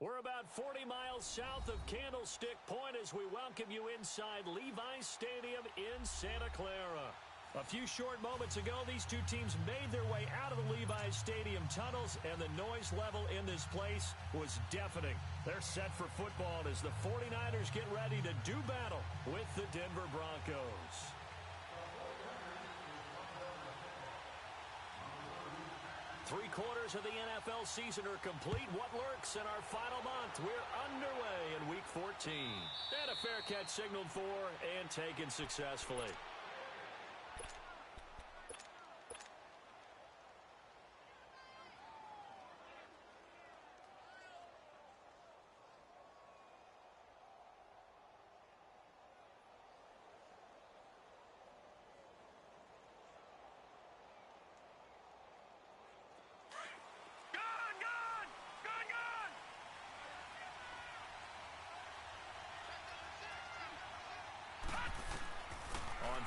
We're about 40 miles south of Candlestick Point as we welcome you inside Levi's Stadium in Santa Clara. A few short moments ago, these two teams made their way out of the Levi's Stadium tunnels, and the noise level in this place was deafening. They're set for football as the 49ers get ready to do battle with the Denver Broncos. Three-quarters of the NFL season are complete. What lurks in our final month? We're underway in Week 14. And a fair catch signaled for and taken successfully.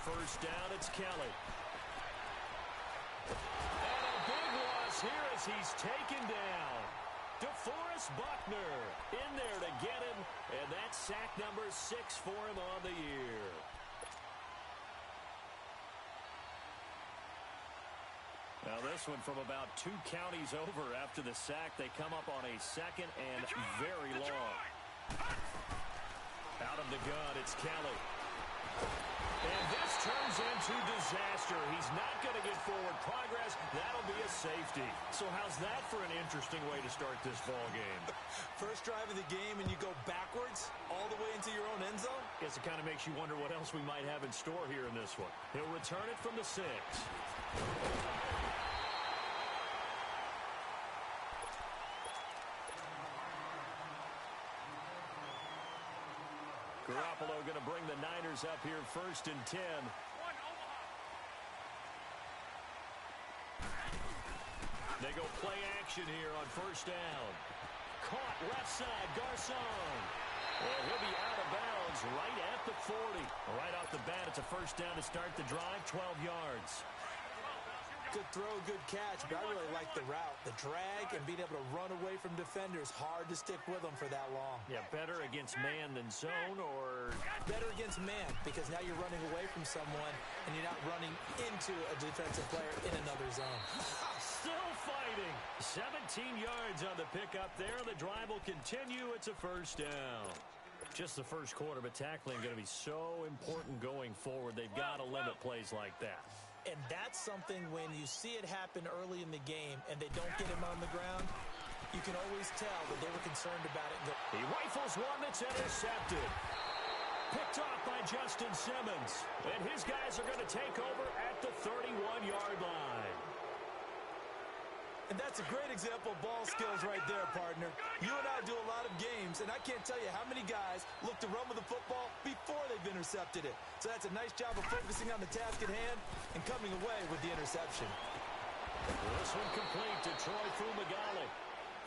First down, it's Kelly. And a big loss here as he's taken down. DeForest Buckner in there to get him, and that's sack number 6 for him on the year. Now this one from about 2 counties over after the sack. They come up on a second and very long. Out of the gun, it's Kelly. And this turns into disaster. He's not going to get forward progress. That'll be a safety. So how's that for an interesting way to start this ball game? First drive of the game and you go backwards all the way into your own end zone? Guess it kind of makes you wonder what else we might have in store here in this one. He'll return it from the 6. Garoppolo going to bring the Niners up here 1st and 10. They go play action here on 1st down. Caught left side, Garcon. Well, he'll be out of bounds right at the 40. Right off the bat, it's a 1st down to start the drive, 12 yards. Good throw, good catch, but I really like the route. The drag and being able to run away from defenders, hard to stick with them for that long. Yeah, better against man than zone, or? Better against man, because now you're running away from someone and you're not running into a defensive player in another zone. Still fighting. 17 yards on the pickup there. The drive will continue. It's a 1st down. Just the first quarter, but tackling going to be so important going forward. They've got to limit plays like that. And that's something when you see it happen early in the game and they don't get him on the ground, you can always tell that they were concerned about it. He rifles one that's intercepted. Picked off by Justin Simmons. And his guys are going to take over at the 31-yard line. And that's a great example of ball skills right there, partner. You and I do a lot of games, and I can't tell you how many guys look to run with the football before they've intercepted it. So that's a nice job of focusing on the task at hand and coming away with the interception. This one complete to Troy Fumagalli.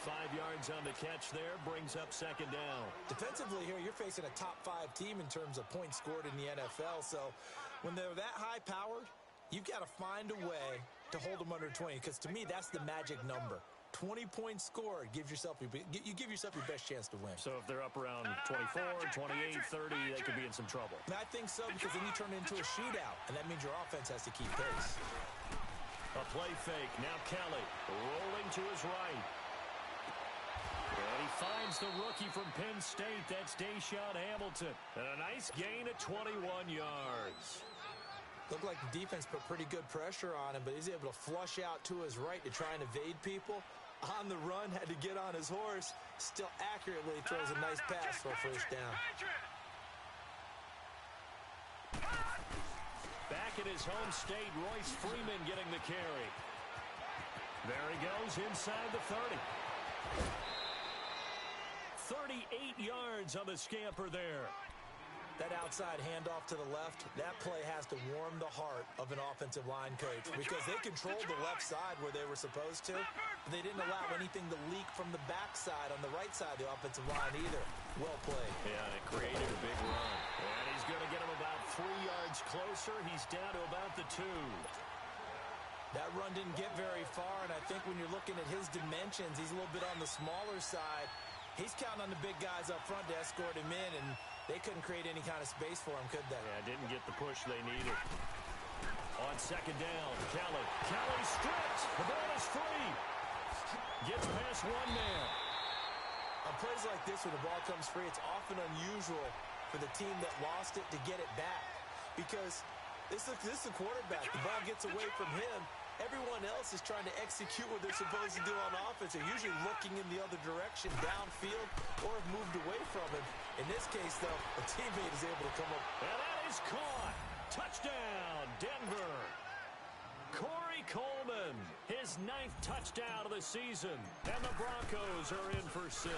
5 yards on the catch there, brings up 2nd down. Defensively here, you're facing a top 5 team in terms of points scored in the NFL. So when they're that high-powered, you've got to find a way to hold them under 20, because to me, that's the magic number. 20 points scored, you give yourself your best chance to win. So if they're up around 24, 28, 30, they could be in some trouble. And I think so, because then you turn it into a shootout, and that means your offense has to keep pace. A play fake. Now Kelly rolling to his right. And he finds the rookie from Penn State. That's Deshaun Hamilton. And a nice gain at 21 yards. Looked like the defense put pretty good pressure on him, but he's able to flush out to his right to try and evade people. On the run, had to get on his horse. Still accurately throws a nice pass for a 1st down. Back at his home state, Royce Freeman getting the carry. There he goes inside the 30. 38 yards on the scamper there. That outside handoff to the left, that play has to warm the heart of an offensive line coach, because they controlled the left side where they were supposed to, but they didn't allow anything to leak from the backside on the right side of the offensive line either. Well played. Yeah, and it created a big run. And he's going to get him about 3 yards closer. He's down to about the 2. That run didn't get very far, and I think when you're looking at his dimensions, he's a little bit on the smaller side. He's counting on the big guys up front to escort him in, and they couldn't create any kind of space for him, could they? Yeah, didn't get the push they needed. On second down, Kelly. Kelly stripped. The ball is free. Gets past one man. On plays like this where the ball comes free, it's often unusual for the team that lost it to get it back. Because this is the quarterback. The ball gets away from him. Everyone else is trying to execute what they're supposed to do on offense. They're usually looking in the other direction, downfield, or have moved away from him. In this case, though, a teammate is able to come up. And that is caught. Touchdown, Denver. Corey Coleman, his 9th touchdown of the season. And the Broncos are in for 6.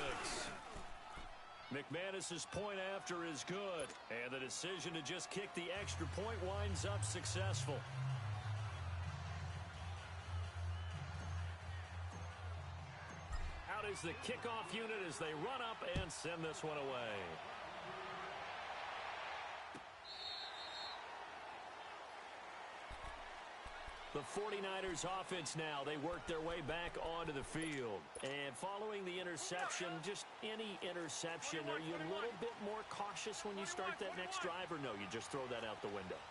McManus's point after is good. And the decision to just kick the extra point winds up successful. Out is the kickoff unit as they run up and send this one away. The 49ers offense now, they work their way back onto the field. And following the interception, just any interception, are you a little bit more cautious when you start that next drive, or no, you just throw that out the window?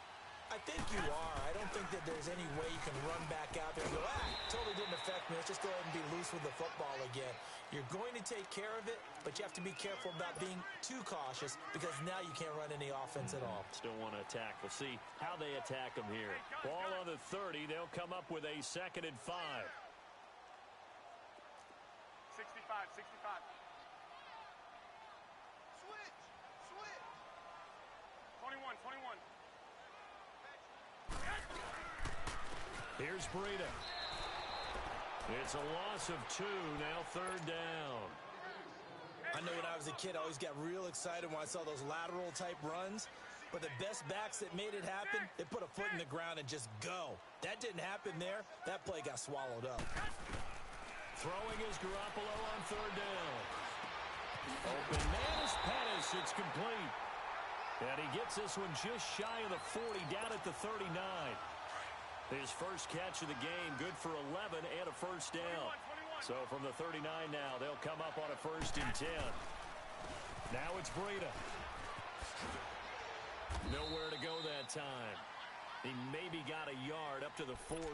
I think you are. I don't think that there's any way you can run back out there and go, totally didn't affect me. Let's just go ahead and be loose with the football again. You're going to take care of it, but you have to be careful about being too cautious because now you can't run any offense at all. Still want to attack. We'll see how they attack them here. Ball on the 30. They'll come up with a 2nd and 5. 65. Switch. 21. Here's Breida. It's a loss of 2, now 3rd down. I know when I was a kid, I always got real excited when I saw those lateral-type runs. But the best backs that made it happen, they put a foot in the ground and just go. That didn't happen there. That play got swallowed up. Throwing is Garoppolo on 3rd down. Open man is Pettis. It's complete. And he gets this one just shy of the 40, down at the 39. His first catch of the game, good for 11 and a 1st down. So from the 39 now, they'll come up on a 1st and 10. Now it's Breida. Nowhere to go that time. He maybe got a yard up to the 40.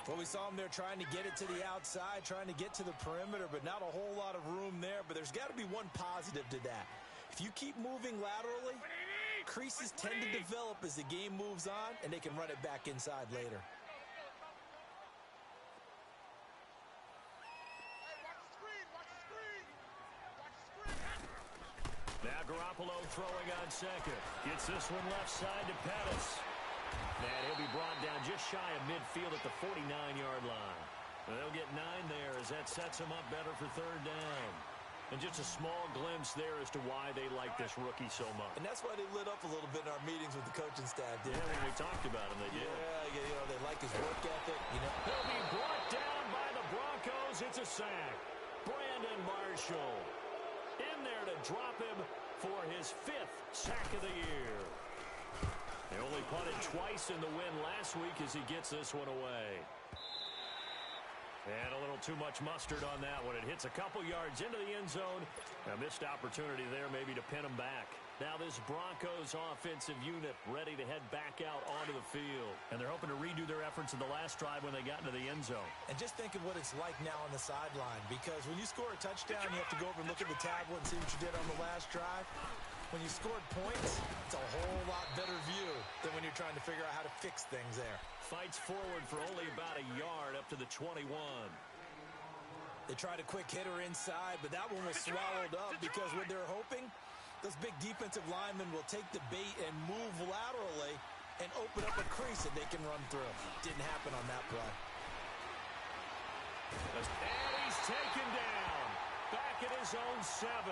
Well, we saw him there trying to get it to the outside, trying to get to the perimeter, but not a whole lot of room there. But there's got to be one positive to that. If you keep moving laterally, creases tend to develop as the game moves on, and they can run it back inside later. Now Garoppolo throwing on 2nd. Gets this one left side to Pettis. And he'll be brought down just shy of midfield at the 49-yard line. They'll get 9 there as that sets him up better for 3rd down. And just a small glimpse there as to why they like this rookie so much. And that's why they lit up a little bit in our meetings with the coaching staff. Yeah, when we talked about him, they did. Yeah, you know, they like his work ethic. You know, he'll be brought down by the Broncos. It's a sack. Brandon Marshall in there to drop him for his 5th sack of the year. They only punted twice in the win last week as he gets this one away. And a little too much mustard on that one. It hits a couple yards into the end zone. A missed opportunity there maybe to pin him back. Now this Broncos offensive unit ready to head back out onto the field. And they're hoping to redo their efforts in the last drive when they got into the end zone. And just think of what it's like now on the sideline. Because when you score a touchdown, you have to go over and look at the tablet and see what you did on the last drive. When you scored points, it's a whole lot better view than when you're trying to figure out how to fix things there. Fights forward for only about a yard up to the 21. They tried a quick hitter inside, but that one was swallowed up because what they're hoping, those big defensive linemen will take the bait and move laterally and open up a crease that they can run through. Didn't happen on that play. And he's taken down. Back at his own 7.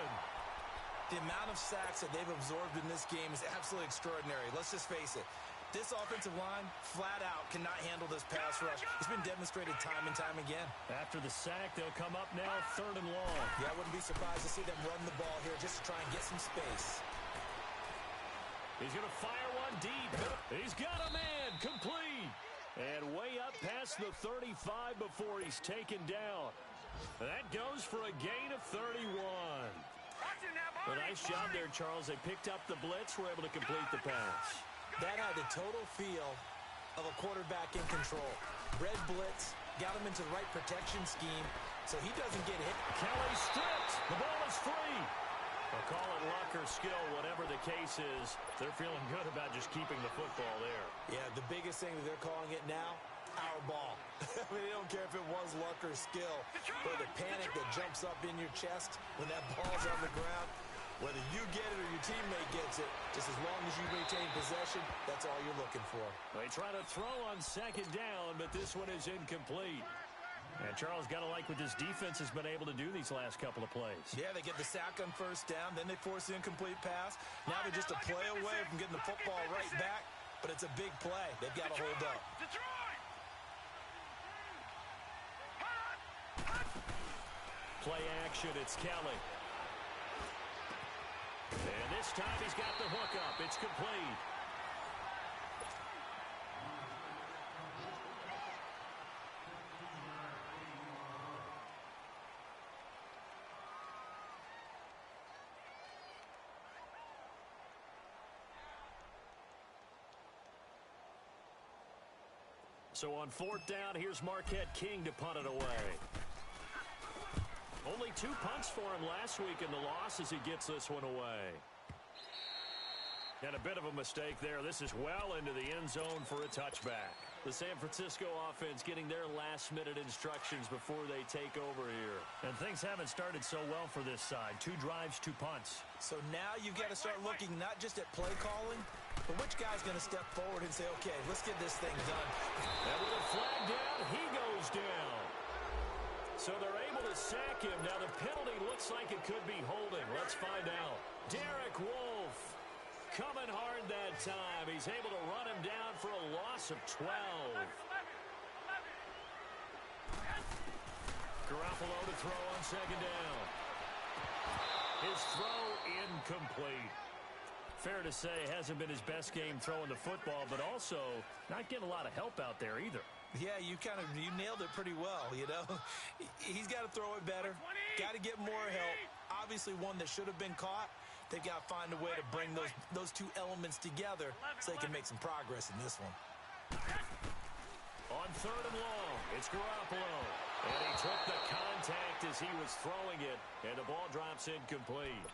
The amount of sacks that they've absorbed in this game is absolutely extraordinary. Let's just face it. This offensive line, flat out, cannot handle this pass rush. It's been demonstrated time and time again. After the sack, they'll come up now 3rd and long. Yeah, I wouldn't be surprised to see them run the ball here just to try and get some space. He's going to fire one deep. He's got a man, complete. And way up past the 35 before he's taken down. That goes for a gain of 31. A nice job there, Charles. They picked up the blitz, were able to complete the pass. That had the total feel of a quarterback in control. Red blitz, got him into the right protection scheme so he doesn't get hit. Kelly stripped. The ball is free. They'll call it luck or skill, whatever the case is. They're feeling good about just keeping the football there. Yeah, the biggest thing that they're calling it now, our ball. I mean, they don't care if it was luck or skill, or the panic that jumps up in your chest when that ball's on the ground. Whether you get it or your teammate gets it, just as long as you retain possession, that's all you're looking for. They try to throw on second down, but this one is incomplete. And Charles, got to like what this defense has been able to do these last couple of plays. Yeah, they get the sack on first down, then they force the incomplete pass. Now they're just a play away from getting the football right back, but it's a big play. They've got to hold up. Play action, it's Kelly. And this time he's got the hook up. It's complete. So on fourth down, here's Marquette King to punt it away. Only 2 punts for him last week in the loss as he gets this one away. And a bit of a mistake there. This is well into the end zone for a touchback. The San Francisco offense getting their last-minute instructions before they take over here. And things haven't started so well for this side. 2 drives, 2 punts. So now you've got to start looking not just at play calling, but which guy's going to step forward and say, okay, let's get this thing done. And with a flag down, he goes down. So they're able to sack him. Now the penalty looks like it could be holding. Let's find out. Derek Wolfe coming hard that time. He's able to run him down for a loss of 12. Garoppolo to throw on second down. His throw incomplete. Fair to say, hasn't been his best game throwing the football, but also not getting a lot of help out there either. Yeah, you nailed it pretty well, you know. He's got to throw it better. Got to get more help. Obviously one that should have been caught. They've got to find a way to bring those 2 elements together so they can make some progress in this one. On third and long, it's Garoppolo. And he took the contact as he was throwing it, and the ball drops incomplete.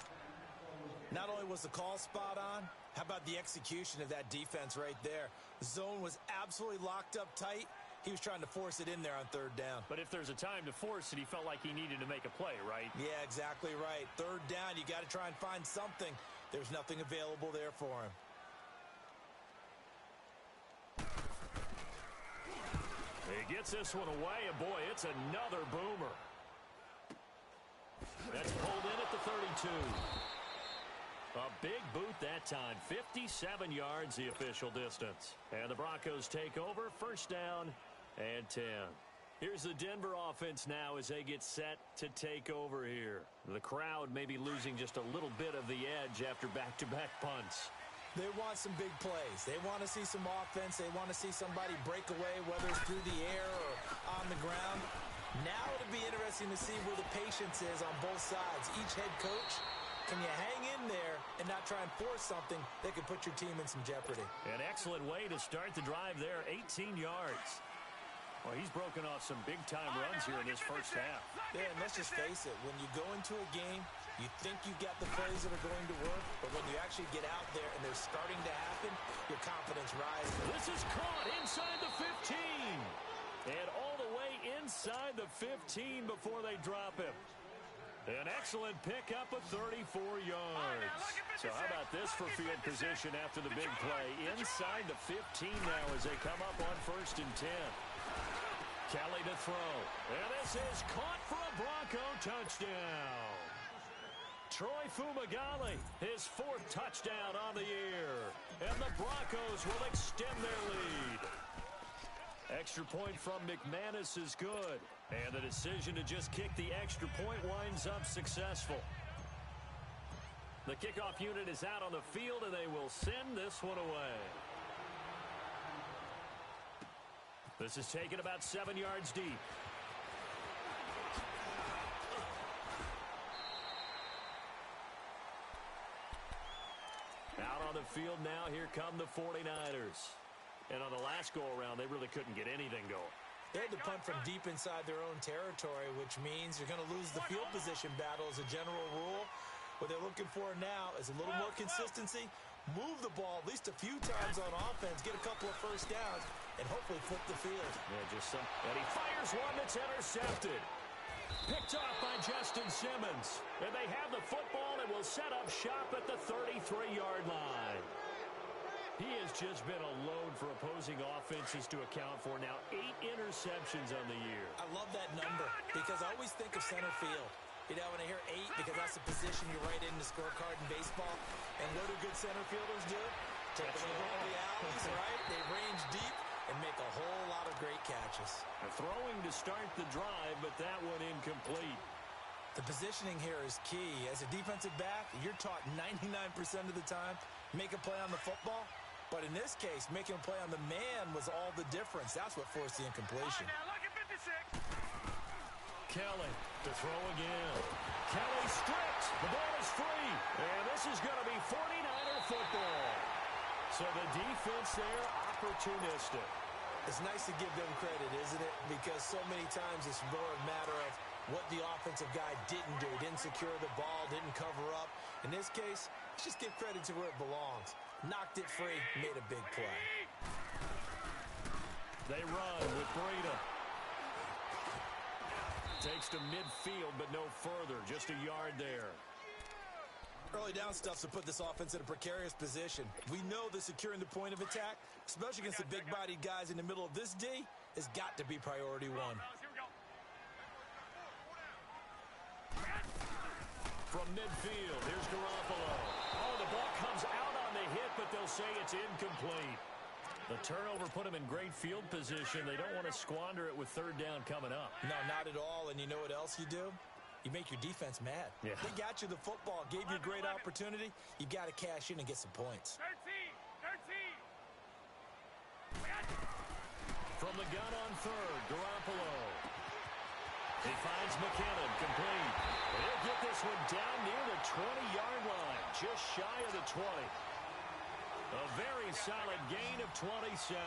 Not only was the call spot on, how about the execution of that defense right there? The zone was absolutely locked up tight. He was trying to force it in there on third down. But if there's a time to force it, he felt like he needed to make a play, right? Yeah, exactly right. Third down, you got to try and find something. There's nothing available there for him. He gets this one away, and boy, it's another boomer. That's pulled in at the 32. A big boot that time. 57 yards, the official distance. And the Broncos take over. First down and 10. Here's the Denver offense now as they get set to take over here. The crowd may be losing just a little bit of the edge after back-to-back punts. They want some big plays. They want to see some offense. They want to see somebody break away, whether it's through the air or on the ground. Now it'll be interesting to see where the patience is on both sides. Each head coach, can you hang in there and not try and force something that could put your team in some jeopardy? An excellent way to start the drive there, 18 yards. Well, he's broken off some big-time runs here in this first half. Yeah, and let's just face it, when you go into a game, you think you've got the plays that are going to work, but when you actually get out there and they're starting to happen, your confidence rises. This is caught inside the 15. And all the way inside the 15 before they drop him. An excellent pickup of 34 yards. So how about this for field position after the big play? Inside the 15 now as they come up on first and 10. Kelly to throw. And this is caught for a Bronco touchdown. Troy Fumagalli, his 4th touchdown on the year. And the Broncos will extend their lead. Extra point from McManus is good. And the decision to just kick the extra point winds up successful. The kickoff unit is out on the field, and they will send this one away. This is taken about 7 yards deep. field now. Here come the 49ers. And on the last go-around, they really couldn't get anything going. They had to punt from deep inside their own territory, which means you're going to lose the field position battle as a general rule. What they're looking for now is a little more consistency, move the ball at least a few times on offense, get a couple of first downs, and hopefully flip the field. Yeah, and he fires one that's intercepted. Picked off by Justin Simmons. And they have the football and will set up shop at the 33-yard line. He has just been a load for opposing offenses to account for. Now 8 interceptions on the year. I love that number because I always think of center field. You know, when I hear 8, because that's the position you write in the scorecard in baseball. And what do good center fielders do? Take away all the alleys, right? They range deep and make a whole lot of great catches. They're throwing to start the drive, but that one incomplete. The positioning here is key. As a defensive back, you're taught 99% of the time, make a play on the football. But in this case, making a play on the man was all the difference. That's what forced the incompletion. Now look at 56. Kelly to throw again. Kelly stripped. The ball is free. And this is going to be 49er football. So the defense there, opportunistic. It's nice to give them credit, isn't it? Because so many times it's more a matter of what the offensive guy didn't do. He didn't secure the ball, didn't cover up. In this case, let's just give credit to where it belongs. Knocked it free, made a big play. They run with Breida. Takes to midfield, but no further. Just a yard there. Early down stuff to put this offense in a precarious position. We know that securing the point of attack, especially against the big-bodied guys in the middle of this D, has got to be priority one. From midfield, here's Garoppolo. Oh, the ball comes out on the hit, but they'll say it's incomplete. The turnover put them in great field position. They don't want to squander it with third down coming up. No, not at all. And you know what else you do? You make your defense mad. Yeah. They got you the football, gave you a great opportunity. You got to cash in and get some points. 13. From the gun on third, Garoppolo. He finds McKinnon, complete. He'll get this one down near the 20-yard line, just shy of the 20. A very solid gain of 27.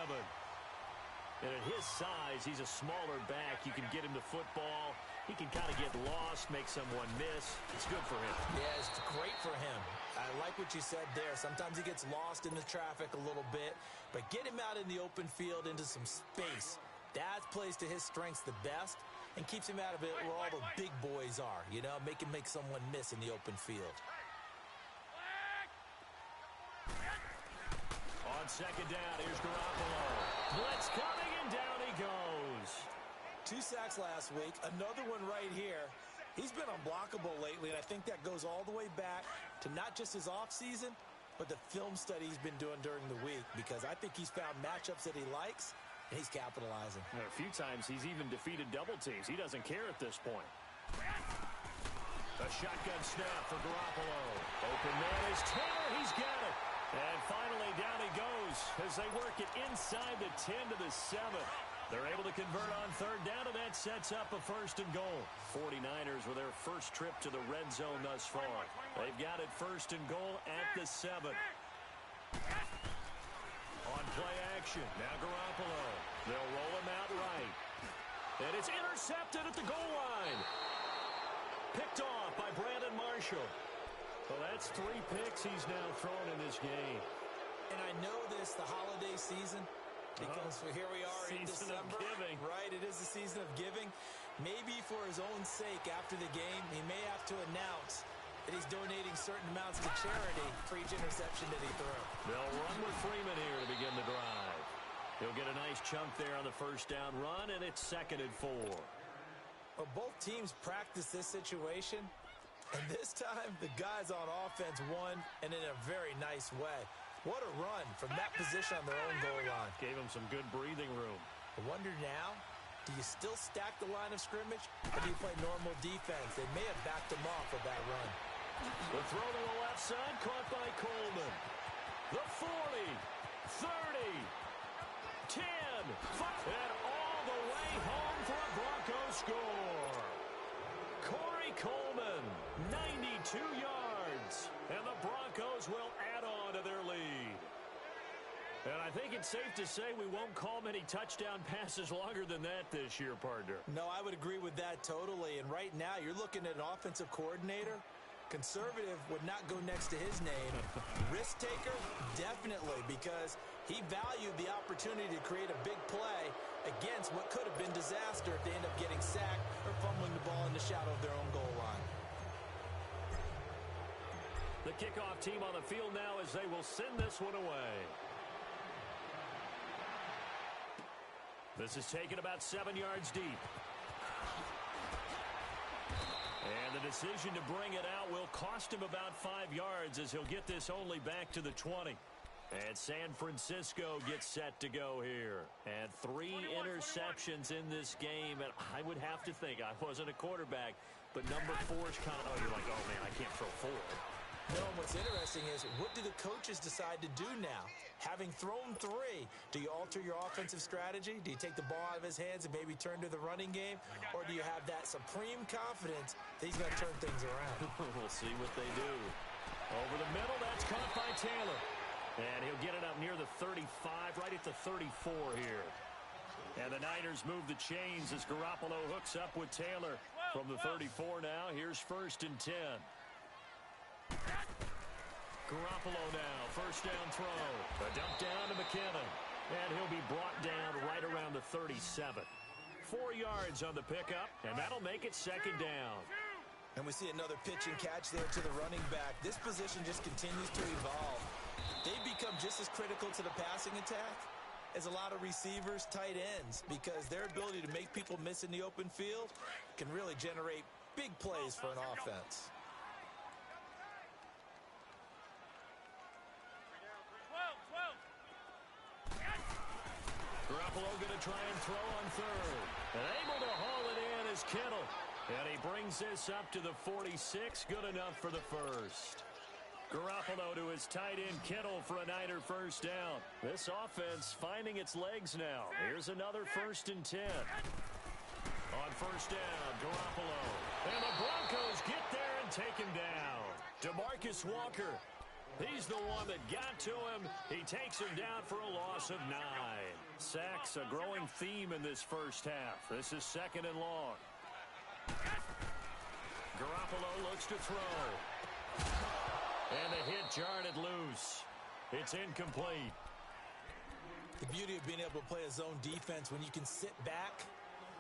And at his size, he's a smaller back. You can get him to football. He can kind of get lost, make someone miss. It's good for him. Yeah, it's great for him. I like what you said there. Sometimes he gets lost in the traffic a little bit, but get him out in the open field into some space. That plays to his strengths the best and keeps him out of it where all the big boys are, you know, make him make someone miss in the open field. On second down, here's Garoppolo. Blitz coming, and down he goes. 2 sacks last week, another one right here. He's been unblockable lately, and I think that goes all the way back to not just his offseason, but the film study he's been doing during the week, because I think he's found matchups that he likes, and he's capitalizing. A few times he's even defeated double teams. He doesn't care at this point. A shotgun snap for Garoppolo. Open man is Taylor. He's got it. And finally, down he goes as they work it inside the 10 to the 7. They're able to convert on third down, and that sets up a first and goal. 49ers with their first trip to the red zone thus far. They've got it first and goal at the 7. On play action, now Garoppolo. They'll roll him out right. And it's intercepted at the goal line. Picked off by Brandon Marshall. Well, that's 3 picks he's now thrown in this game. And I know this, the holiday season, because here we are in December. Right, it is the season of giving. Maybe for his own sake after the game, he may have to announce that he's donating certain amounts to charity for each interception that he threw. They'll run with Freeman here to begin the drive. He'll get a nice chunk there on the first down run, and it's 2nd and 4. Well, both teams practice this situation, and this time the guys on offense won, and in a very nice way. What a run from that position on their own goal line. Gave him some good breathing room. I wonder now, do you still stack the line of scrimmage, or do you play normal defense? They may have backed him off with that run. The throw to the left side, caught by Coleman. The 40, 30, 10, 5, and all the way home for a Broncos score. Corey Coleman, 92 yards, and the Broncos will add on on to their lead. And I think it's safe to say we won't call many touchdown passes longer than that this year, partner. No, I would agree with that totally. And right now, you're looking at an offensive coordinator. Conservative would not go next to his name. Risk taker, definitely, because he valued the opportunity to create a big play against what could have been disaster if they end up getting sacked or fumbling the ball in the shadow of their own goal line. The kickoff team on the field now as they will send this one away. This is taken about 7 yards deep. And the decision to bring it out will cost him about 5 yards as he'll get this only back to the 20. And San Francisco gets set to go here. And 3 interceptions in this game. And I would have to think, I wasn't a quarterback, but number 4's kind of, you're like, oh, man, I can't throw 4. No, and what's interesting is, what do the coaches decide to do now? Having thrown 3, do you alter your offensive strategy? Do you take the ball out of his hands and maybe turn to the running game? Or do you have that supreme confidence that he's going to turn things around? We'll see what they do. Over the middle, that's caught by Taylor. And he'll get it up near the 35, right at the 34 here. And the Niners move the chains as Garoppolo hooks up with Taylor from the 34 now. Here's 1st and 10. Garoppolo now, first down throw. A dump down to McKinnon. And he'll be brought down right around the 37. 4 yards on the pickup, and that'll make it 2nd down. And we see another pitch and catch there to the running back. This position just continues to evolve. They become just as critical to the passing attack as a lot of receivers, tight ends, because their ability to make people miss in the open field can really generate big plays for an offense. Garoppolo going to try and throw on 3rd. And able to haul it in is Kittle. And he brings this up to the 46. Good enough for the 1st. Garoppolo to his tight end Kittle for a Niner first down. This offense finding its legs now. Here's another 1st and 10. On 1st down, Garoppolo. And the Broncos get there and take him down. DeMarcus Walker. He's the one that got to him. He takes him down for a loss of 9. Sacks, a growing theme in this first half. This is 2nd and long. Garoppolo looks to throw. And the hit jarred it loose. It's incomplete. The beauty of being able to play a zone defense when you can sit back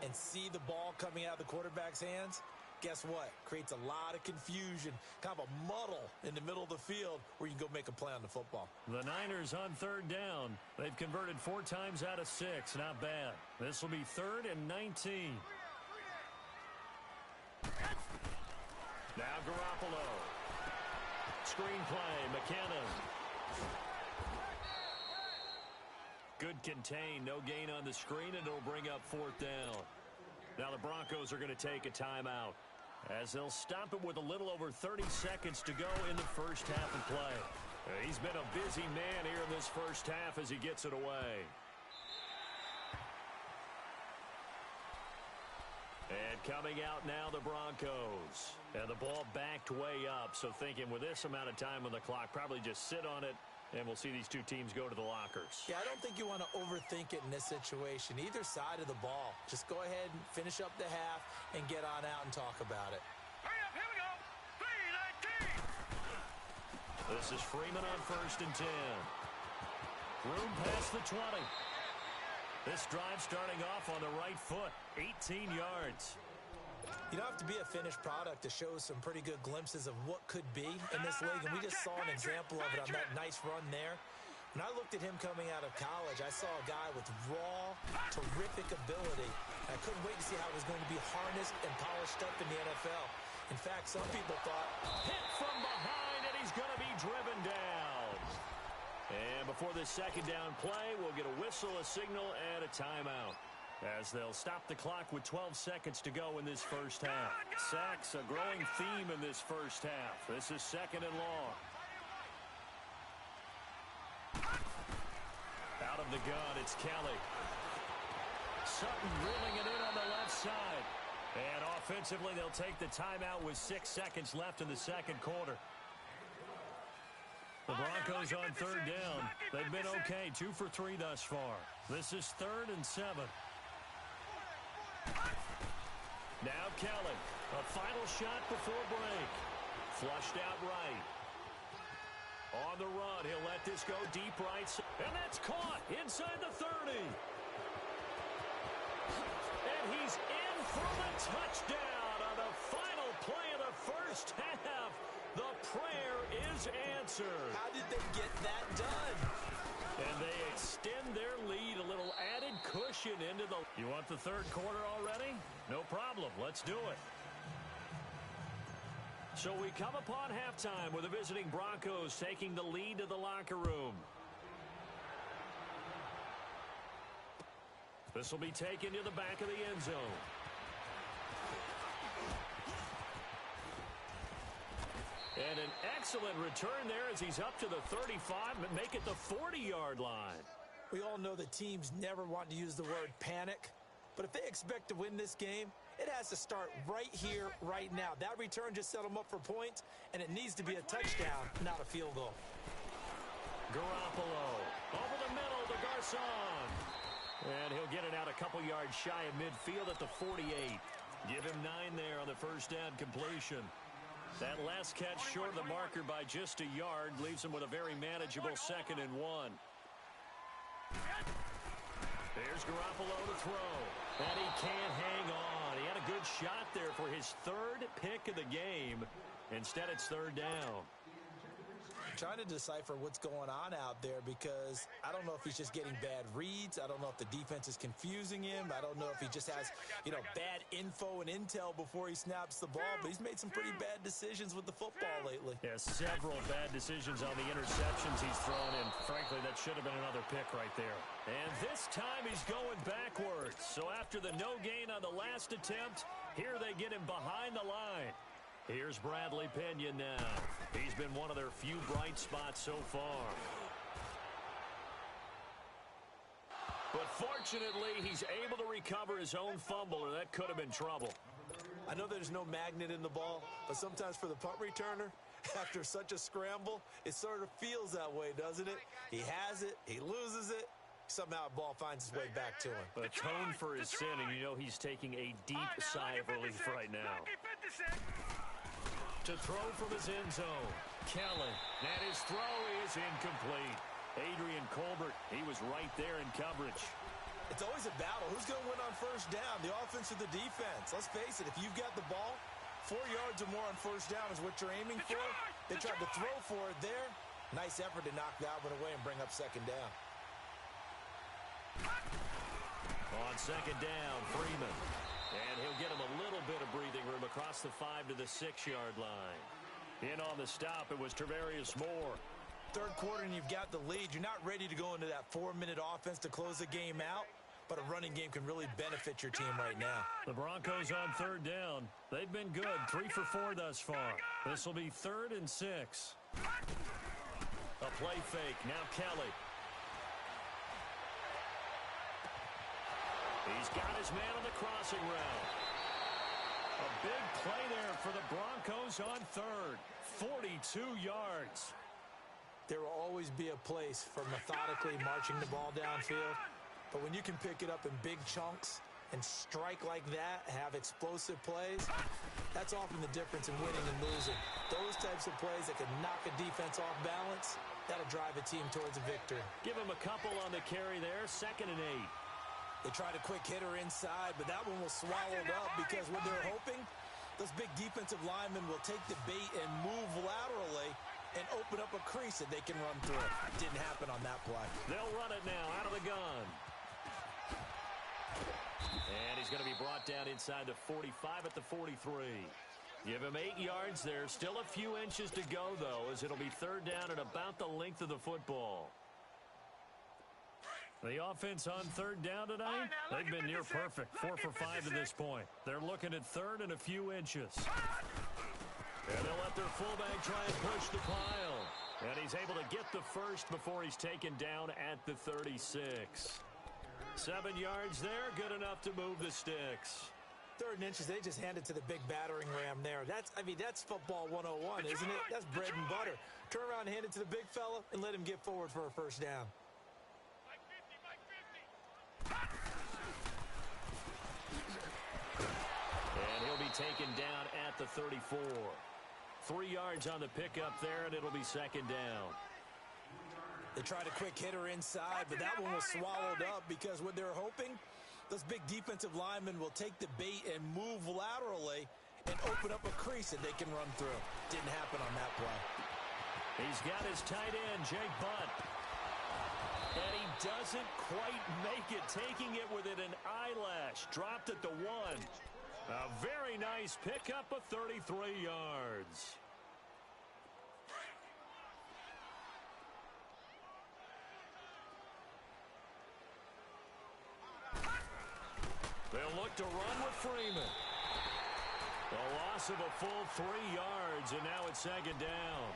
and see the ball coming out of the quarterback's hands, guess what? Creates a lot of confusion, kind of a muddle in the middle of the field where you can go make a play on the football. The Niners on 3rd down. They've converted 4 times out of 6. Not bad. This will be 3rd and 19. Now Garoppolo. Screen play, McKinnon. Good contain, no gain on the screen, and it'll bring up 4th down. Now the Broncos are going to take a timeout as they'll stop it with a little over 30 seconds to go in the first half of play. He's been a busy man here in this first half as he gets it away. And coming out now, the Broncos. And the ball backed way up, so thinking with this amount of time on the clock, probably just sit on it, and we'll see these 2 teams go to the lockers. Yeah, I don't think you want to overthink it in this situation. Either side of the ball. Just go ahead and finish up the half and get on out and talk about it. Hurry up, here we go. 3-19. This is Freeman on 1st and 10. Room past the 20. This drive starting off on the right foot, 18 yards. You don't have to be a finished product to show some pretty good glimpses of what could be in this league, and we just saw an example of it on that nice run there. When I looked at him coming out of college, I saw a guy with raw, terrific ability. I couldn't wait to see how it was going to be harnessed and polished up in the NFL. In fact, some people thought, hit from behind, and he's going to be driven down. And before this 2nd down play, we'll get a whistle, a signal, and a timeout, as they'll stop the clock with 12 seconds to go in this first half. Sacks, a growing theme in this first half. This is 2nd and long. Out of the gun, it's Kelly. Sutton drilling it in on the left side. And offensively, they'll take the timeout with 6 seconds left in the 2nd quarter. The Broncos on third down. They've been okay, 2 for 3 thus far. This is 3rd and 7. Now Kelly, a final shot before break. Flushed out right. On the run, he'll let this go deep right. And that's caught inside the 30. And he's in for the touchdown on the final play of the first half. The prayer is answered. How did they get that done? And they extend their lead, a little added cushion into the... You want the third quarter already? No problem. Let's do it. So we come upon halftime with the visiting Broncos taking the lead to the locker room. This will be taken to the back of the end zone. And an excellent return there as he's up to the 35 and make it the 40-yard line. We all know that teams never want to use the word panic, but if they expect to win this game, it has to start right here, right now. That return just set them up for points, and it needs to be a touchdown, not a field goal. Garoppolo over the middle to Garcon. And he'll get it out a couple yards shy of midfield at the 48. Give him 9 there on the first down completion. That last catch short of the marker by just a yard leaves him with a very manageable 2nd and 1. There's Garoppolo to throw. And he can't hang on. He had a good shot there for his 3rd pick of the game. Instead, it's 3rd down. Trying to decipher what's going on out there because I don't know if he's just getting bad reads. I don't know if the defense is confusing him. I don't know if he just has, bad info and intel before he snaps the ball. But he's made some pretty bad decisions with the football lately. Yeah, several bad decisions on the interceptions he's thrown in. Frankly, that should have been another pick right there. And this time he's going backwards. So after the no gain on the last attempt, here they get him behind the line. Here's Bradley Pinion now. He's been one of their few bright spots so far. But fortunately, he's able to recover his own fumble, or that could have been trouble. I know there's no magnet in the ball, but sometimes for the punt returner, after such a scramble, it sort of feels that way, doesn't it? He has it, he loses it, somehow the ball finds its way back to him. Atone for his sin, and you know he's taking a deep sigh of relief right now. To throw from his end zone, Kelly, and his throw is incomplete. Adrian Colbert, he was right there in coverage. It's always a battle. Who's going to win on first down, the offense or the defense? Let's face it, if you've got the ball, 4 yards or more on first down is what you're aiming for. They tried to throw for it there. Nice effort to knock that one away and bring up 2nd down. On 2nd down, Freeman. And he'll get him a little bit of breathing room across the 5 to the 6-yard line. In on the stop, it was Travarius Moore. Third quarter and you've got the lead. You're not ready to go into that 4-minute offense to close the game out, but a running game can really benefit your team right now. The Broncos on 3rd down. They've been good, 3 for 4 thus far. This will be 3rd and 6. A play fake, now Kelly. He's got his man on the crossing route. A big play there for the Broncos on 3rd. 42 yards. There will always be a place for methodically marching the ball downfield. But when you can pick it up in big chunks and strike like that, have explosive plays, that's often the difference in winning and losing. Those types of plays that can knock a defense off balance, that'll drive a team towards a victory. Give him a couple on the carry there, 2nd and 8. They tried a quick hitter inside, but that one was swallowed up because what they're hoping, those big defensive linemen will take the bait and move laterally and open up a crease that they can run through. Didn't happen on that play. They'll run it now out of the gun. And he's going to be brought down inside the 45 at the 43. Give him 8 yards there. Still a few inches to go, though, as it'll be 3rd down and about the length of the football. The offense on 3rd down tonight, they've been near perfect. 4 for 5 to this point. They're looking at 3rd and a few inches. And they'll let their fullback try and push the pile. And he's able to get the first before he's taken down at the 36. 7 yards there, good enough to move the sticks. 3rd and inches, they just hand it to the big battering ram there. That's football 101, isn't it? That's bread and butter. Turn around and hand it to the big fella and let him get forward for a first down. And he'll be taken down at the 34. 3 yards on the pickup there, and it'll be 2nd down. They tried a quick hitter inside, but that one was swallowed up because what they're hoping, those big defensive linemen will take the bait and move laterally and open up a crease that they can run through. Didn't happen on that play. He's got his tight end, Jake Butt. And he doesn't quite make it, taking it within an eyelash. Dropped at the 1. A very nice pickup of 33 yards. They'll look to run with Freeman. A loss of a full 3 yards, and now it's 2nd down.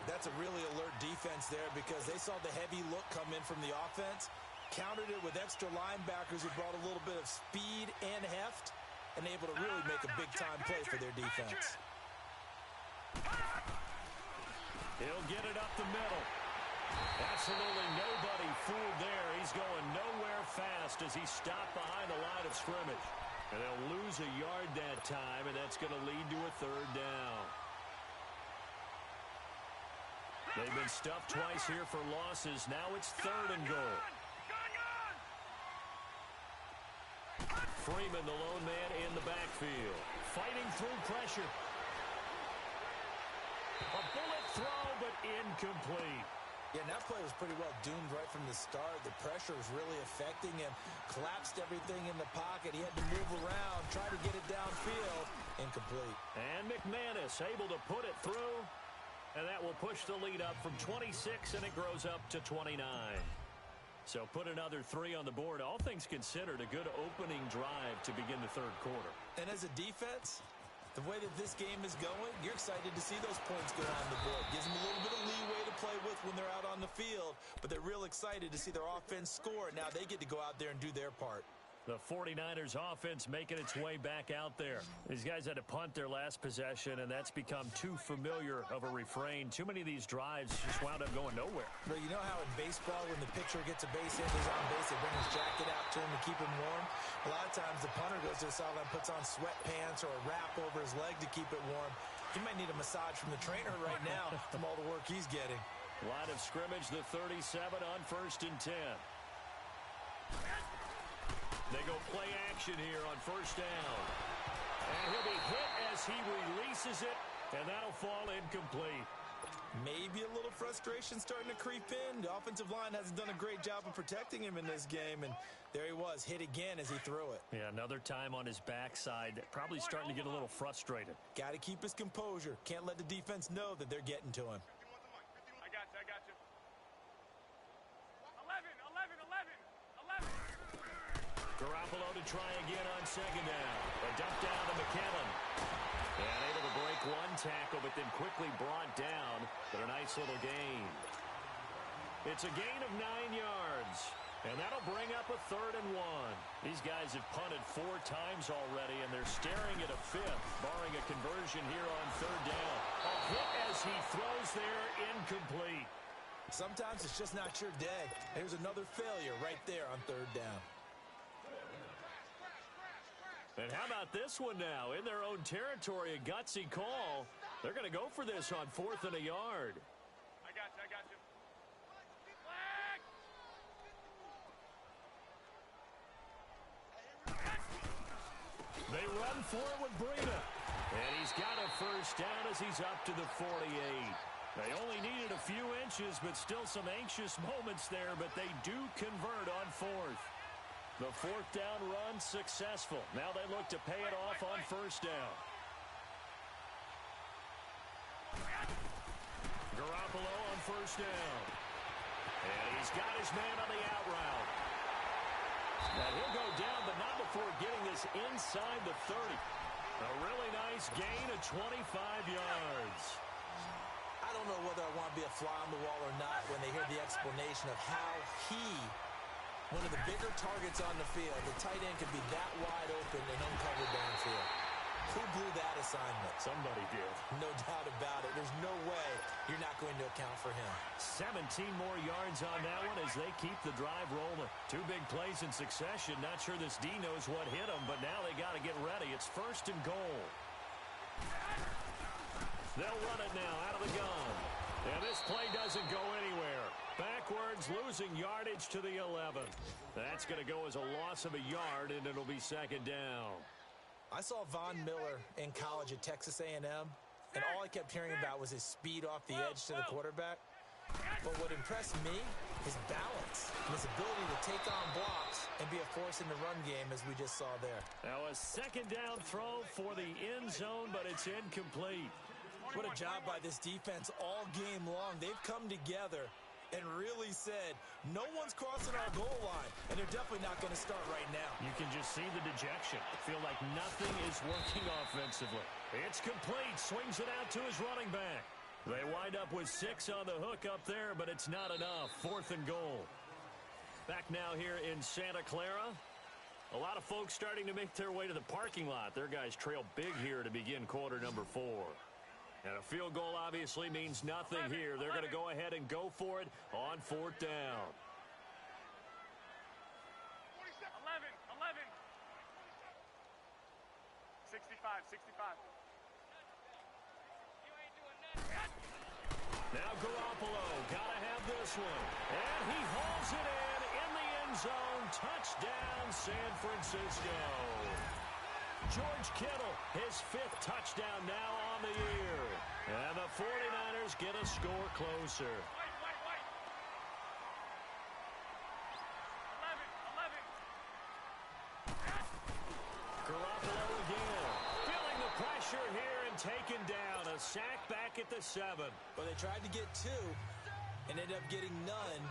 That's a really alert defense there because they saw the heavy look come in from the offense, countered it with extra linebackers who brought a little bit of speed and heft, and able to really make a big-time play for their defense. He'll get it up the middle. Absolutely nobody fooled there. He's going nowhere fast as he stopped behind the line of scrimmage. And they'll lose a yard that time, and that's going to lead to a 3rd down. They've been stuffed twice here for losses. Now it's 3rd and goal. Freeman, the lone man in the backfield, fighting through pressure. A bullet throw, but incomplete. Yeah, and that play was pretty well doomed right from the start. The pressure was really affecting him. Collapsed everything in the pocket. He had to move around, try to get it downfield. Incomplete. And McManus able to put it through. And that will push the lead up from 26, and it grows up to 29. So put another 3 on the board. All things considered, a good opening drive to begin the 3rd quarter. And as a defense, the way that this game is going, you're excited to see those points go on the board. Gives them a little bit of leeway to play with when they're out on the field, but they're real excited to see their offense score. Now they get to go out there and do their part. The 49ers offense making its way back out there. These guys had to punt their last possession, and that's become too familiar of a refrain. Too many of these drives just wound up going nowhere. But you know how in baseball, when the pitcher gets a base hit, he's on base, they bring his jacket out to him to keep him warm? A lot of times the punter goes to the sideline, puts on sweatpants or a wrap over his leg to keep it warm. He might need a massage from the trainer right now from all the work he's getting. Line of scrimmage, the 37 on 1st and 10. They go play action here on 1st down. And he'll be hit as he releases it, and that'll fall incomplete. Maybe a little frustration starting to creep in. The offensive line hasn't done a great job of protecting him in this game, and there he was, hit again as he threw it. Yeah, another time on his backside, probably starting to get a little frustrated. Got to keep his composure. Can't let the defense know that they're getting to him. I got you. 11. Garoppolo to try again on 2nd down. A dump down to McKinnon. And able to break one tackle, but then quickly brought down. But a nice little gain. It's a gain of 9 yards. And that'll bring up a 3rd and 1. These guys have punted 4 times already, and they're staring at a 5th, barring a conversion here on 3rd down. A hit as he throws there, incomplete. Sometimes it's just not your day. Here's another failure right there on 3rd down. And how about this one now? In their own territory, a gutsy call. They're going to go for this on 4th and a yard. I got you. They run for it with Breida. And he's got a 1st down as he's up to the 48. They only needed a few inches, but still some anxious moments there, but they do convert on 4th. The 4th down run successful. Now they look to pay it off on 1st down. Garoppolo on 1st down. And he's got his man on the out route. Now he'll go down, but not before getting this inside the 30. A really nice gain of 25 yards. I don't know whether I want to be a fly on the wall or not when they hear the explanation of how he One of the bigger targets on the field. The tight end could be that wide open and uncovered downfield. Who blew that assignment? Somebody did. No doubt about it. There's no way you're not going to account for him. 17 more yards on that one as they keep the drive rolling. Two big plays in succession. Not sure this D knows what hit them, but now they got to get ready. It's 1st and goal. They'll run it now out of the gun. And this play doesn't go anywhere. Backwards, losing yardage to the 11. That's going to go as a loss of a yard, and it'll be 2nd down. I saw Von Miller in college at Texas A&M, and all I kept hearing about was his speed off the edge to the quarterback. But what impressed me, his balance, and his ability to take on blocks and be a force in the run game, as we just saw there. Now a 2nd down throw for the end zone, but it's incomplete. What a job by this defense all game long. They've come together and really said, no one's crossing our goal line, and they're definitely not going to start right now. You can just see the dejection. Feel like nothing is working offensively. It's complete. Swings it out to his running back. They wind up with 6 on the hook up there, but it's not enough. 4th and goal. Back now here in Santa Clara. A lot of folks starting to make their way to the parking lot. Their guys trail big here to begin quarter number 4. And a field goal obviously means nothing here. They're going to go ahead and go for it on 4th down. 11. 65. Now Garoppolo, gotta have this one. And he hauls it in the end zone. Touchdown, San Francisco. George Kittle, his 5th touchdown now on the year. And the 49ers get a score closer. Wait. 11. Garoppolo again. Feeling the pressure here and taken down. A sack back at the 7. Well, they tried to get 2 and ended up getting none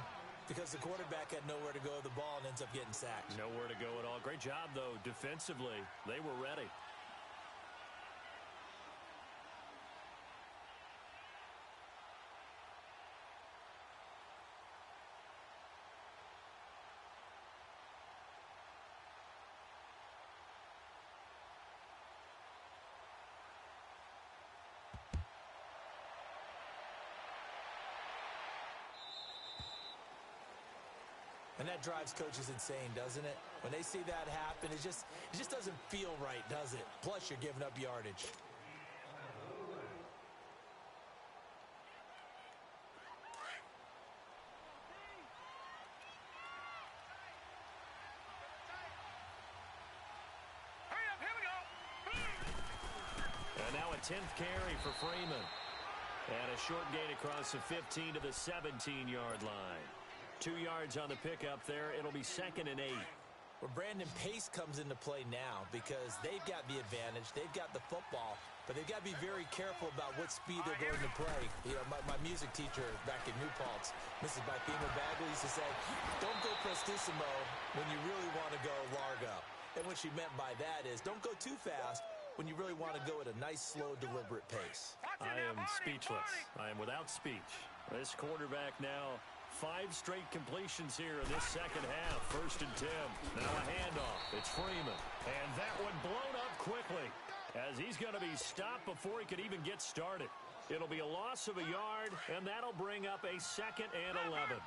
because the quarterback had nowhere to go with the ball and ends up getting sacked. Nowhere to go at all. Great job, though, defensively. They were ready. And that drives coaches insane, doesn't it? When they see that happen, it just doesn't feel right, does it? Plus, you're giving up yardage. Hurry up, here we go. And now a 10th carry for Freeman. And a short gain across the 15 to the 17-yard line. 2 yards on the pickup there. It'll be 2nd and 8. Well, Brandon, pace comes into play now because they've got the advantage. They've got the football, but they've got to be very careful about what speed they're going to play. You know, my music teacher back in New Paltz, Mrs. Bifema Bagley, used to say, don't go prestissimo when you really want to go largo. And what she meant by that is don't go too fast when you really want to go at a nice, slow, deliberate pace. I am speechless. I am without speech. This quarterback now 5 straight completions here in this second half. 1st and 10. Now a handoff. It's Freeman. And that one blown up quickly as he's going to be stopped before he could even get started. It'll be a loss of a yard, and that'll bring up a 2nd and 11.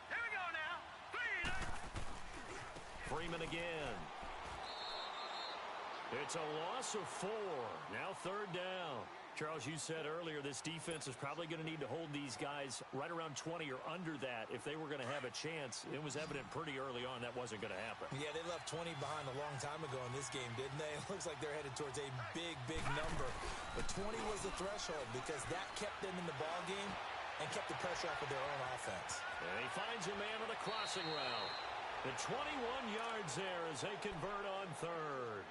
Here we go now. 3. Freeman again. It's a loss of 4. Now 3rd down. Charles, you said earlier this defense is probably going to need to hold these guys right around 20 or under that if they were going to have a chance. It was evident pretty early on that wasn't going to happen. Yeah, they left 20 behind a long time ago in this game, didn't they? It looks like they're headed towards a big, big number. But 20 was the threshold because that kept them in the ball game and kept the pressure off of their own offense. And he finds a man on the crossing route. The 21 yards there as they convert on 3rd.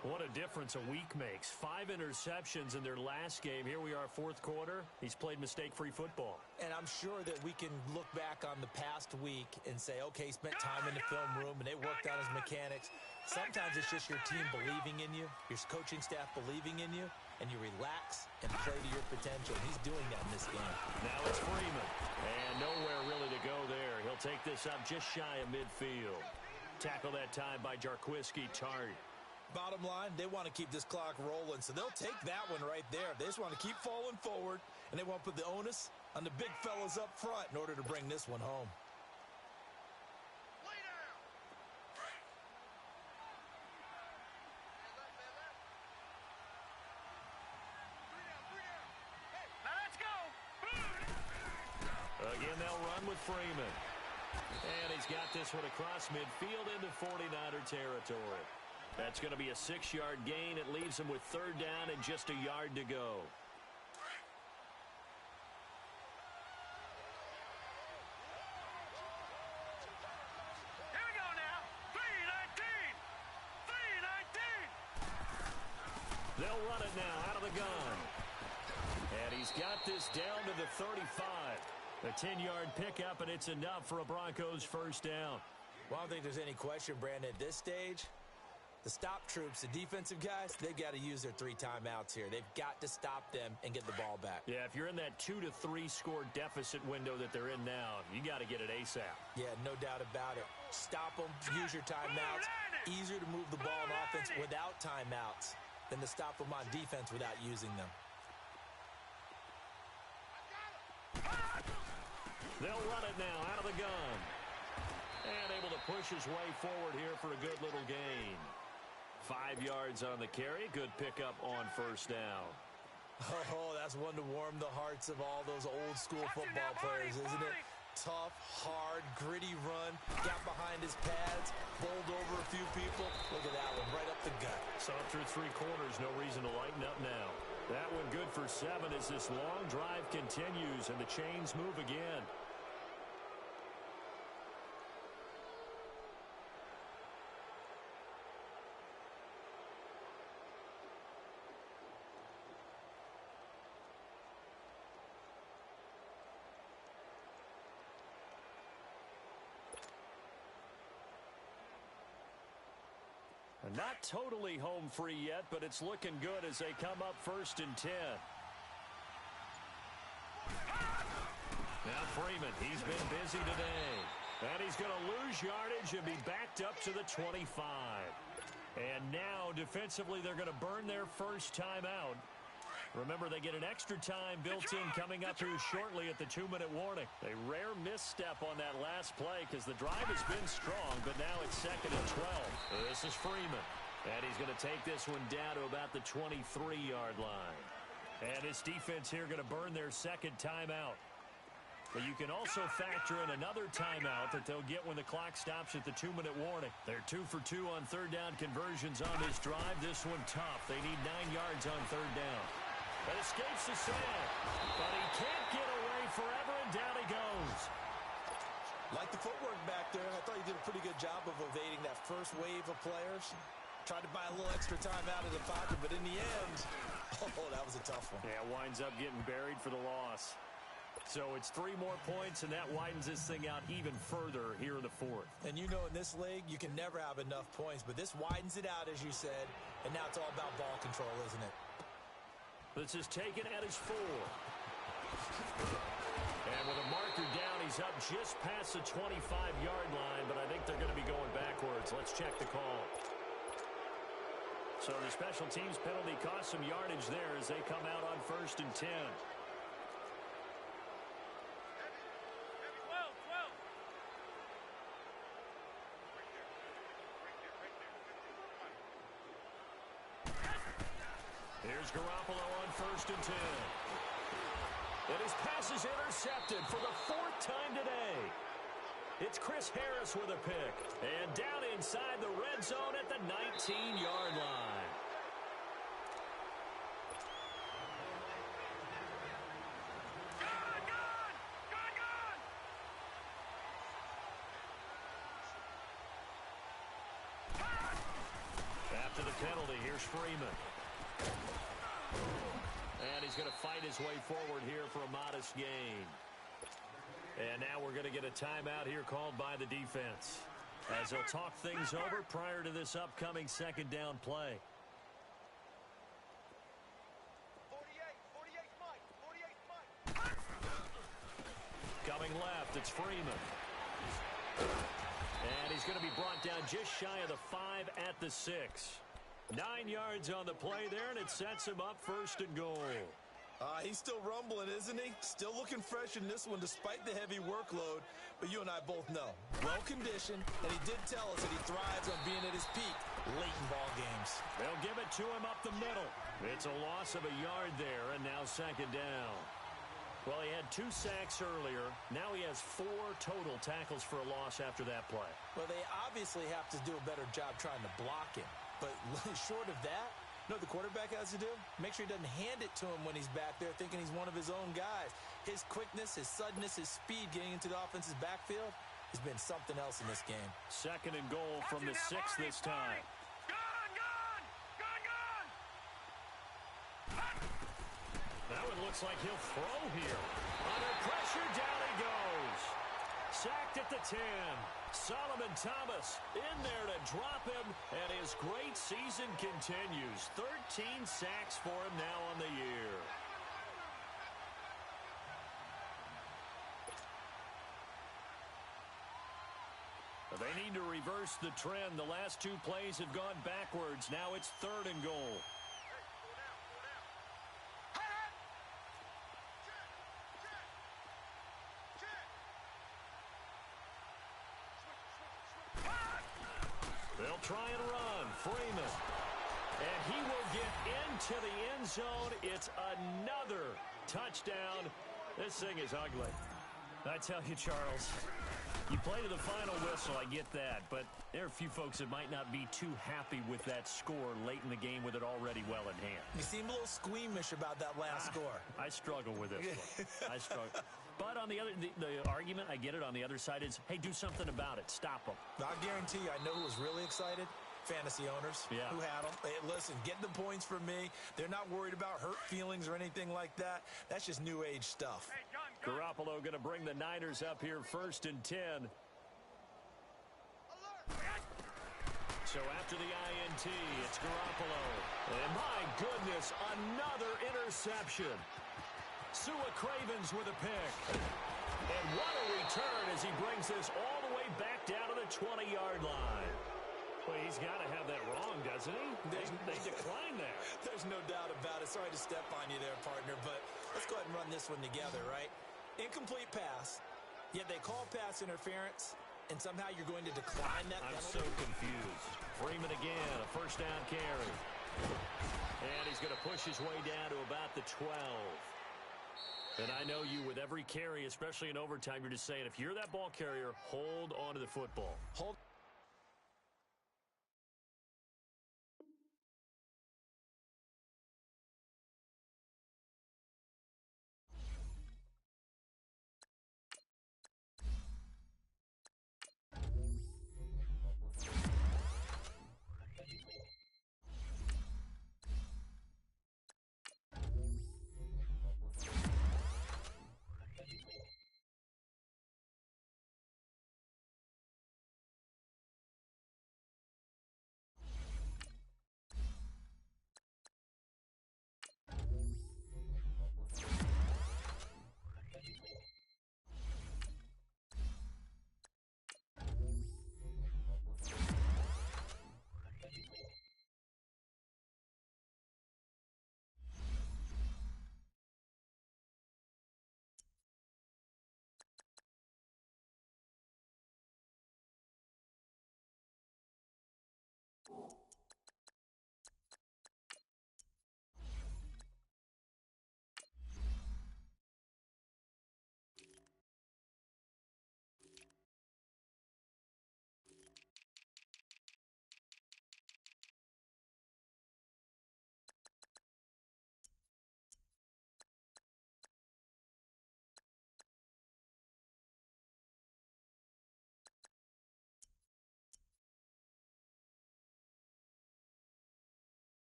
What a difference a week makes. 5 interceptions in their last game. Here we are, 4th quarter. He's played mistake-free football. And I'm sure that we can look back on the past week and say, okay, he spent time in the film room and they worked on his mechanics. Sometimes it's just your team believing in you, your coaching staff believing in you. and you relax and play to your potential. He's doing that in this game. Now it's Freeman. And nowhere really to go there. He'll take this up just shy of midfield. Tackle that time by Jarquiski Tart. Bottom line, they want to keep this clock rolling, so they'll take that one right there. They just want to keep falling forward, and they want to put the onus on the big fellas up front in order to bring this one home. Again, they'll run with Freeman. And he's got this one across midfield into 49er territory. That's going to be a 6-yard gain. It leaves him with third down and just a yard to go. Here we go now. 3-19. 3-19. They'll run it now out of the gun. And he's got this down to the 35. A 10-yard pickup, and it's enough for a Broncos first down. Well, I don't think there's any question, Brandon, at this stage. The stop troops, the defensive guys, they've got to use their 3 timeouts here. They've got to stop them and get the ball back. Yeah, if you're in that 2 to 3 score deficit window that they're in now, you got to get it ASAP. Yeah, no doubt about it. Stop them, use your timeouts. Easier to move the ball on offense without timeouts than to stop them on defense without using them. They'll run it now out of the gun. And able to push his way forward here for a good little gain. 5 yards on the carry. Good pickup on first down. Oh, that's one to warm the hearts of all those old school football players, isn't it? Tough, hard, gritty run. Got behind his pads, bowled over a few people. Look at that one, right up the gut. Saw through 3 quarters. No reason to lighten up now. That one good for 7 as this long drive continues and the chains move again. Not totally home free yet, but it's looking good as they come up 1st and 10. Now Freeman, he's been busy today. And he's going to lose yardage and be backed up to the 25. And now defensively they're going to burn their first timeout. Remember, they get an extra time built in coming up here shortly at the 2-minute warning. A rare misstep on that last play because the drive has been strong, but now it's 2nd and 12. This is Freeman. And he's going to take this one down to about the 23-yard line. And this defense here going to burn their second timeout. But you can also factor in another timeout that they'll get when the clock stops at the 2-minute warning. They're 2 for 2 on third down conversions on this drive. This one tough. They need 9 yards on third down. But escapes the sack. But he can't get away forever, and down he goes. Like the footwork back there, I thought he did a pretty good job of evading that first wave of players. Tried to buy a little extra time out of the pocket, but in the end, oh, that was a tough one. Yeah, winds up getting buried for the loss. So it's 3 more points, and that widens this thing out even further here in the 4th. And you know in this league, you can never have enough points, but this widens it out, as you said, and now it's all about ball control, isn't it? This is taken at his 4. And with a marker down, he's up just past the 25-yard line, but I think they're going to be going backwards. Let's check the call. So the special teams penalty cost some yardage there as they come out on 1st and 10. Here's Garoppolo on 1st and 10. And his pass is intercepted for the 4th time today. It's Chris Harris with a pick. And down inside the red zone at the 19-yard line. After the penalty, here's Freeman. And he's going to fight his way forward here for a modest gain. And now we're going to get a timeout here called by the defense, as they'll talk things over prior to this upcoming 2nd down play. left. It's Freeman. And he's going to be brought down just shy of the 5 at the 6. 9 yards on the play there, and it sets him up 1st and goal. He's still rumbling, isn't he? Still looking fresh in this one despite the heavy workload. But you and I both know, well-conditioned, and he did tell us that he thrives on being at his peak late in ball games. They'll give it to him up the middle. It's a loss of a yard there, and now 2nd down. Well, he had 2 sacks earlier. Now he has 4 total tackles for a loss after that play. Well, they obviously have to do a better job trying to block him. But short of that, you know what the quarterback has to do? Make sure he doesn't hand it to him when he's back there thinking he's one of his own guys. His quickness, his suddenness, his speed getting into the offense's backfield has been something else in this game. 2nd and goal from the 6 this time. That one looks like he'll throw here. Under pressure, down he goes. Sacked at the 10. Solomon Thomas in there to drop him, and his great season continues. 13 sacks for him now on the year. They need to reverse the trend. The last 2 plays have gone backwards. Now it's 3rd and goal. They'll try and run. Freeman. And he will get into the end zone. It's another touchdown. This thing is ugly. I tell you, Charles, you play to the final whistle, I get that. But there are a few folks that might not be too happy with that score late in the game with it already well in hand. You seem a little squeamish about that last score. I struggle with this one. I struggle. But on the other, the argument, I get it, on the other side is, hey, do something about it. Stop them. I guarantee you, I know who was really excited. Fantasy owners who had them. Hey, listen, get the points for me. They're not worried about hurt feelings or anything like that. That's just new age stuff. Hey, gun. Garoppolo going to bring the Niners up here 1st and 10. So after the INT, it's Garoppolo. And my goodness, another interception. Sua Cravens with a pick. And what a return as he brings this all the way back down to the 20-yard line. Well, he's got to have that wrong, doesn't he? They decline there. There's no doubt about it. Sorry to step on you there, partner, but let's go ahead and run this one together, right? Incomplete pass, yet they call pass interference, and somehow you're going to decline that penalty? I'm so confused. Freeman again, a 1st down carry. And he's going to push his way down to about the 12. And I know you, with every carry, especially in overtime, you're just saying, if you're that ball carrier, hold on to the football. Hold